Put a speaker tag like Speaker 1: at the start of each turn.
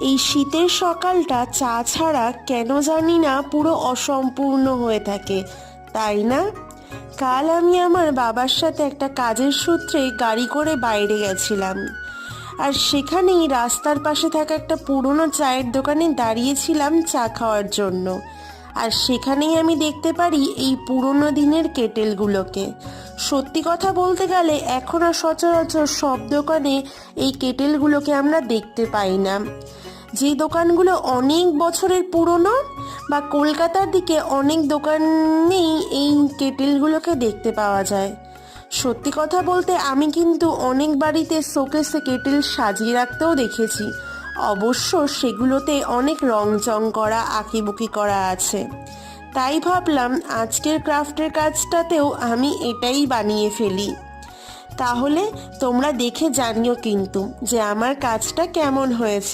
Speaker 1: এই শীতের সকালটা চা ছাড়া কেন জানি না পুরো অসম্পূর্ণ হয়ে থাকে, তাই না? কাল আমি আমার বাবার সাথে একটা কাজের সূত্রে গাড়ি করে বাইরে গেছিলাম, আর সেখানেই রাস্তার পাশে থাকা একটা পুরনো চায়ের দোকানে দাঁড়িয়েছিলাম চা খাওয়ার জন্য। আর সেখানেই আমি দেখতে পারি এই পুরনো দিনের কেটেলগুলোকে। সত্যি কথা বলতে গেলে এখন আর সচরাচর সব দোকানে এই কেটেলগুলোকে আমরা দেখতে পাই না। যে দোকানগুলো অনেক বছরের পুরনো বা কলকাতার দিকে অনেক দোকানেই এই কেটেলগুলোকে দেখতে পাওয়া যায়। সত্যি কথা বলতে আমি কিন্তু অনেক বাড়িতে শোকেসে কেটেল সাজিয়ে রাখতেও দেখেছি। অবশ্য সেগুলোতে অনেক রংচং করা আঁকিবুকি করা আছে। তাই ভাবলাম আজকের ক্রাফটের কাজটাতেও আমি এটাই বানিয়ে ফেলি। তাহলে তোমরা দেখে জানিও কিন্তু যে আমার কাজটা কেমন হয়েছে।